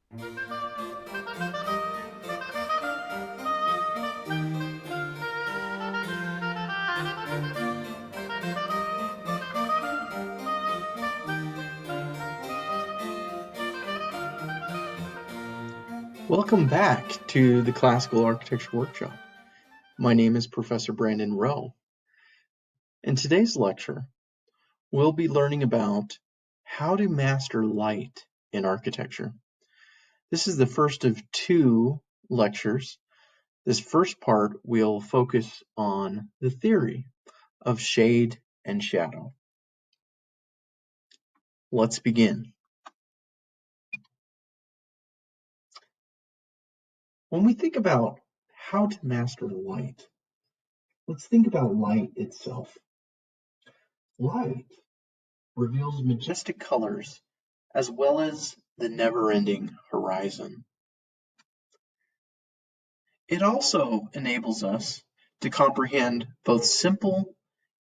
Welcome back to the Classical Architecture Workshop. My name is Professor Brandon Rowe. In today's lecture, we'll be learning about how to master light in architecture. This is the first of two lectures. This first part will focus on the theory of shade and shadow. Let's begin. When we think about how to master light, let's think about light itself. Light reveals majestic colors as well as the never-ending horizon. It also enables us to comprehend both simple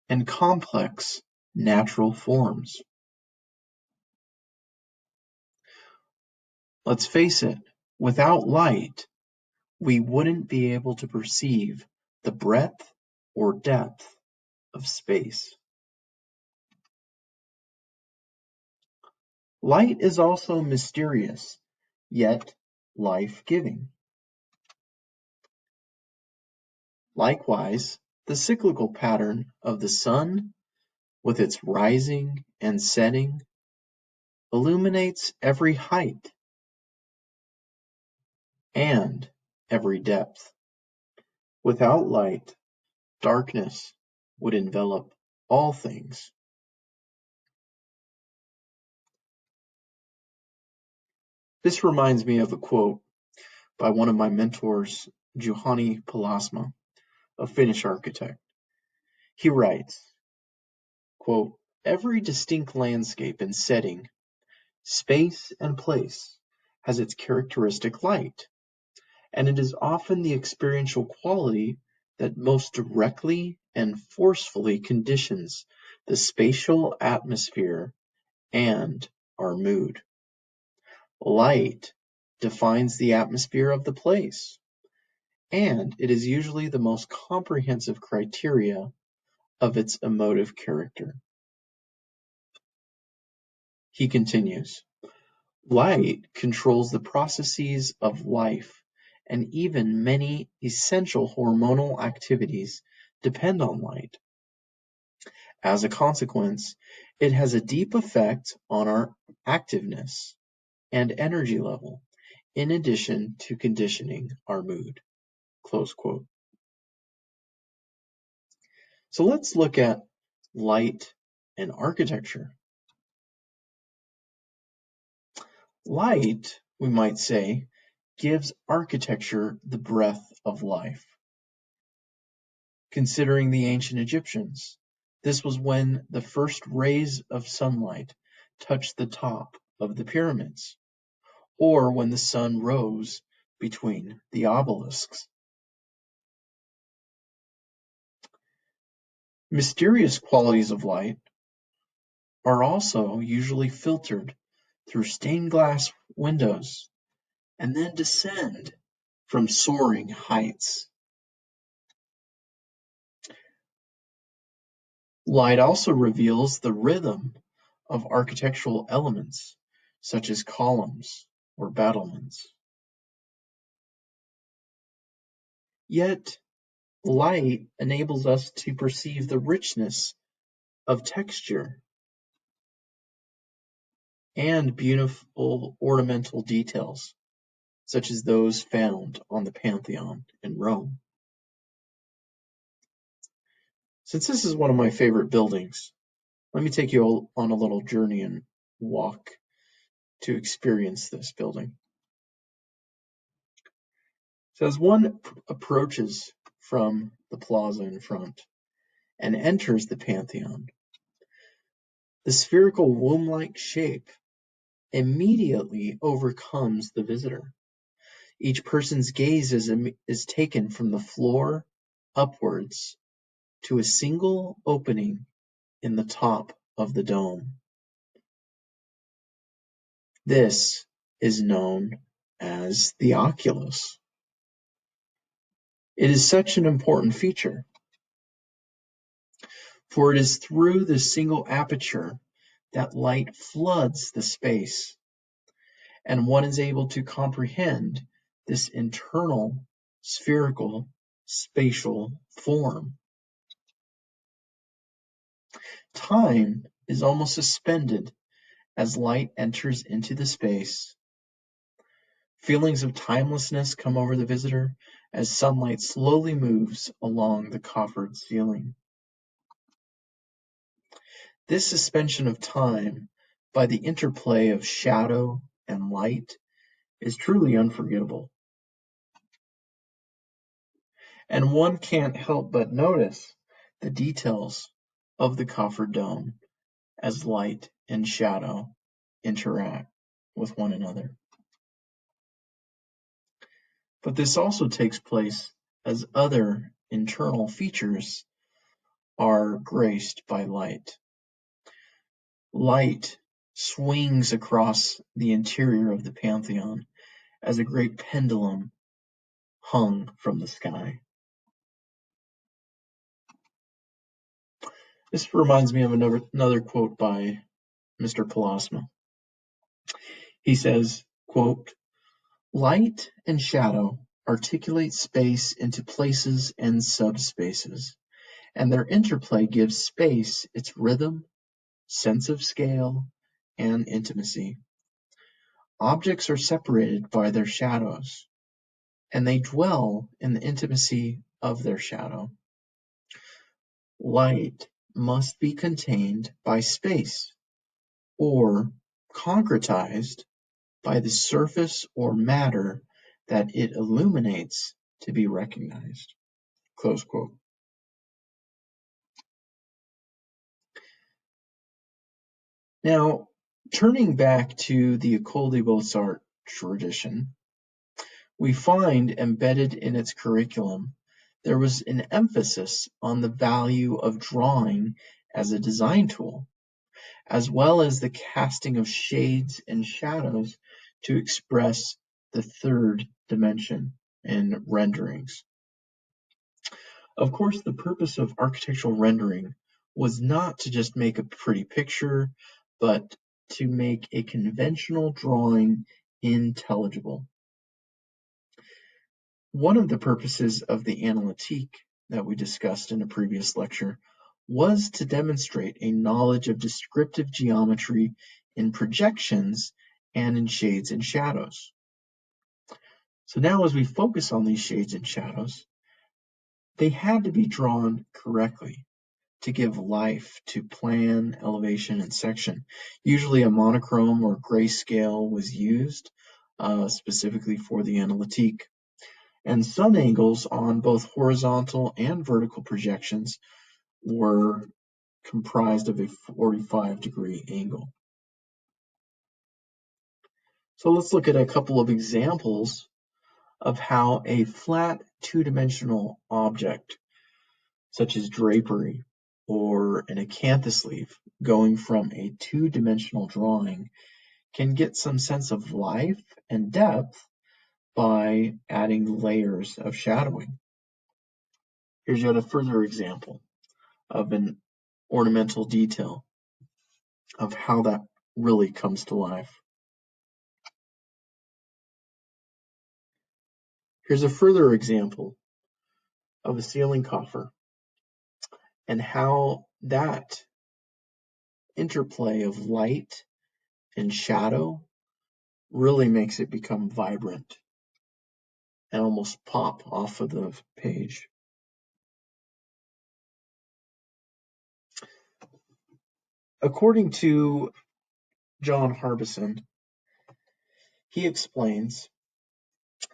and complex natural forms. Let's face it, without light, we wouldn't be able to perceive the breadth or depth of space. Light is also mysterious, yet life-giving. Likewise, the cyclical pattern of the sun, with its rising and setting, illuminates every height and every depth. Without light, darkness would envelop all things. This reminds me of a quote by one of my mentors, Juhani Palasa, a Finnish architect. He writes, quote, "Every distinct landscape and setting, space and place has its characteristic light, and it is often the experiential quality that most directly and forcefully conditions the spatial atmosphere and our mood. Light defines the atmosphere of the place, and it is usually the most comprehensive criteria of its emotive character." He continues, "Light controls the processes of life, and even many essential hormonal activities depend on light. As a consequence, it has a deep effect on our activeness and energy level, in addition to conditioning our mood." Close quote. So let's look at light and architecture. Light, we might say, gives architecture the breath of life. Considering the ancient Egyptians, this was when the first rays of sunlight touched the top of the pyramids, or when the sun rose between the obelisks. Mysterious qualities of light are also usually filtered through stained glass windows and then descend from soaring heights. Light also reveals the rhythm of architectural elements, such as columns or battlements. Yet, light enables us to perceive the richness of texture and beautiful ornamental details, such as those found on the Pantheon in Rome. Since this is one of my favorite buildings, let me take you on a little journey and walk to experience this building. So as one approaches from the plaza in front and enters the Pantheon, the spherical womb-like shape immediately overcomes the visitor. Each person's gaze is taken from the floor upwards to a single opening in the top of the dome. This is known as the oculus. It is such an important feature, for it is through this single aperture that light floods the space, and one is able to comprehend this internal spherical spatial form. Time is almost suspended as light enters into the space. Feelings of timelessness come over the visitor as sunlight slowly moves along the coffered ceiling. This suspension of time by the interplay of shadow and light is truly unforgettable. And one can't help but notice the details of the coffered dome as light and shadow interact with one another. But this also takes place as other internal features are graced by light. Light swings across the interior of the Pantheon as a great pendulum hung from the sky. This reminds me of another quote by Mr. Policeman. He says, quote, "Light and shadow articulate space into places and subspaces, and their interplay gives space its rhythm, sense of scale, and intimacy. Objects are separated by their shadows, and they dwell in the intimacy of their shadow. Light must be contained by space, or concretized by the surface or matter that it illuminates to be recognized." Close quote. Now, turning back to the Ecole des Beaux-Arts tradition, we find embedded in its curriculum there was an emphasis on the value of drawing as a design tool, as well as the casting of shades and shadows to express the third dimension in renderings. Of course, the purpose of architectural rendering was not to just make a pretty picture, but to make a conventional drawing intelligible. One of the purposes of the Analytique that we discussed in a previous lecture was to demonstrate a knowledge of descriptive geometry in projections and in shades and shadows. So now as we focus on these shades and shadows, they had to be drawn correctly to give life to plan, elevation, and section. Usually a monochrome or grayscale was used specifically for the Analytique. And sun angles on both horizontal and vertical projections were comprised of a 45-degree angle. So let's look at a couple of examples of how a flat two-dimensional object, such as drapery or an acanthus leaf, going from a two-dimensional drawing, can get some sense of life and depth by adding layers of shadowing. Here's yet a further example of an ornamental detail of how that really comes to life. Here's a further example of a ceiling coffer and how that interplay of light and shadow really makes it become vibrant and almost pop off of the page. According to John Harbison, he explains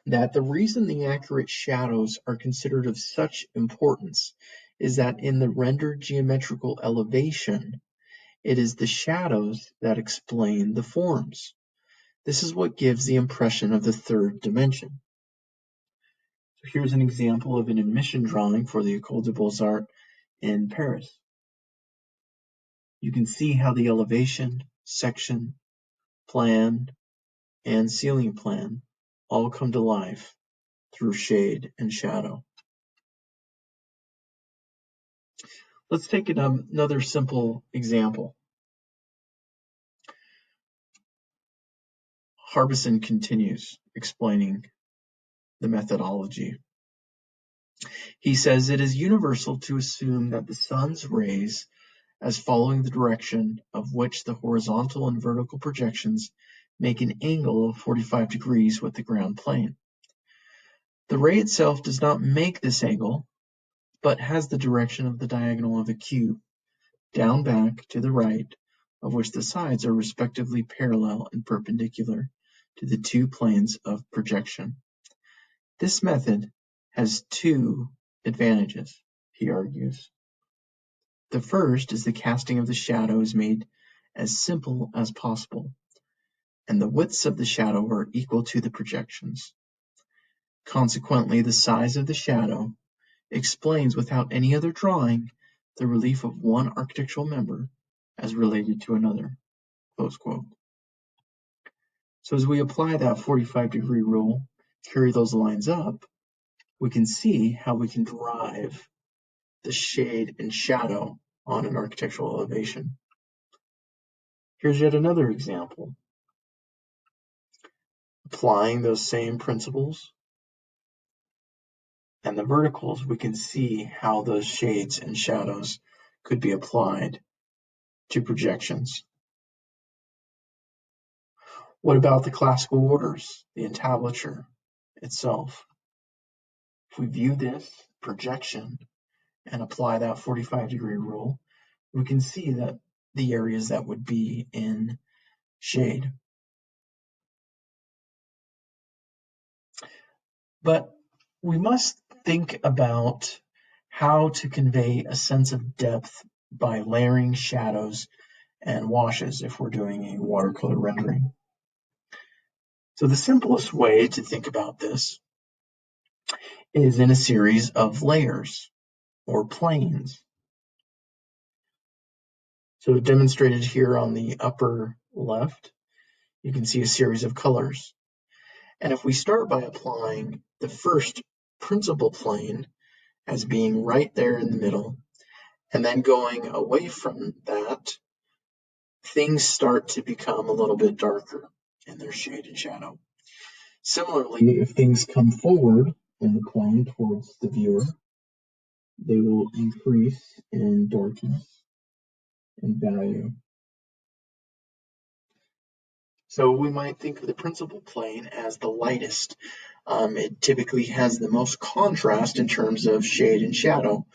that the reason the accurate shadows are considered of such importance is that in the rendered geometrical elevation, it is the shadows that explain the forms. This is what gives the impression of the third dimension. So here's an example of an admission drawing for the Ecole des Beaux-Arts in Paris. You can see how the elevation, section, plan, and ceiling plan all come to life through shade and shadow. Let's take another simple example. Harbison continues explaining the methodology. He says it is universal to assume that the sun's rays, as following the direction of which the horizontal and vertical projections make an angle of 45 degrees with the ground plane. The ray itself does not make this angle, but has the direction of the diagonal of a cube, down back to the right, of which the sides are respectively parallel and perpendicular to the two planes of projection. This method has two advantages, he argues. The first is the casting of the shadow is made as simple as possible, and the widths of the shadow are equal to the projections. Consequently, the size of the shadow explains without any other drawing the relief of one architectural member as related to another. Close quote. So as we apply that 45-degree rule, carry those lines up, we can see how we can derive the shade and shadow on an architectural elevation. Here's yet another example. Applying those same principles and the verticals, we can see how those shades and shadows could be applied to projections. What about the classical orders, the entablature itself? If we view this projection and apply that 45-degree rule, we can see that the areas that would be in shade. But we must think about how to convey a sense of depth by layering shadows and washes if we're doing a watercolor rendering. So the simplest way to think about this is in a series of layers or planes. So demonstrated here on the upper left, you can see a series of colors. And if we start by applying the first principal plane as being right there in the middle, and then going away from that, things start to become a little bit darker in their shade and shadow. Similarly, if things come forward in the plane towards the viewer, they will increase in darkness and value. So we might think of the principal plane as the lightest. It typically has the most contrast in terms of shade and shadow.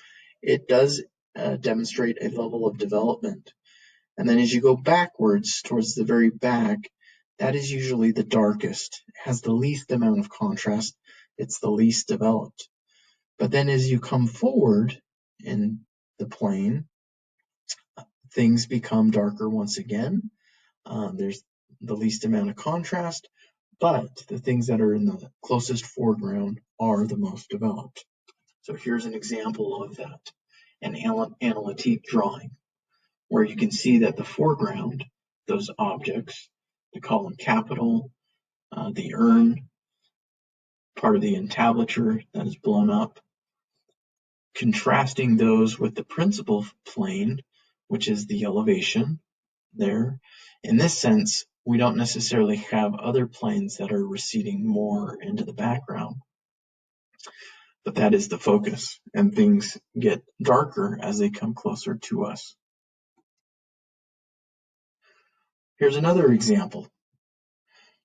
It does demonstrate a level of development. And then as you go backwards towards the very back, that is usually the darkest. It has the least amount of contrast. It's the least developed. But then as you come forward in the plane, things become darker once again. There's the least amount of contrast, but the things that are in the closest foreground are the most developed. So here's an example of that, an Analytique drawing, where you can see that the foreground, those objects, the column capital, the urn, part of the entablature that is blown up, contrasting those with the principal plane, which is the elevation there. In this sense, we don't necessarily have other planes that are receding more into the background, but that is the focus, and things get darker as they come closer to us. Here's another example.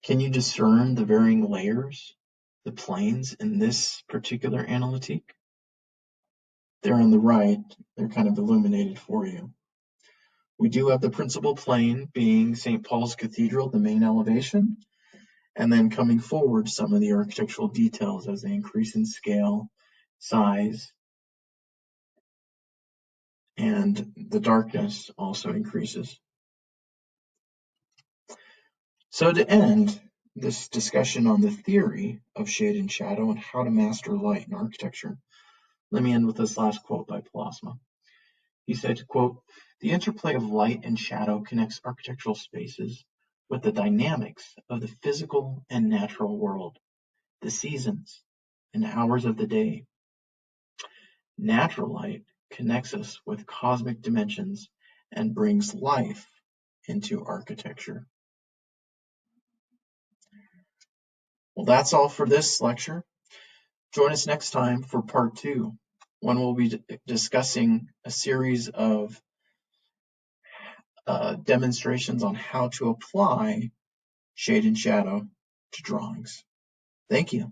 Can you discern the varying layers, the planes in this particular Analytique? They're on the right, they're kind of illuminated for you. We do have the principal plane being St. Paul's Cathedral, the main elevation, and then coming forward some of the architectural details as they increase in scale, size, and the darkness also increases. So to end this discussion on the theory of shade and shadow and how to master light in architecture, let me end with this last quote by Policeman. He said, quote, "The interplay of light and shadow connects architectural spaces with the dynamics of the physical and natural world. the seasons, and hours of the day. Natural light connects us with cosmic dimensions and brings life into architecture. Well, that's all for this lecture. Join us next time for part 2, when we'll be discussing a series of demonstrations on how to apply shade and shadow to drawings. Thank you.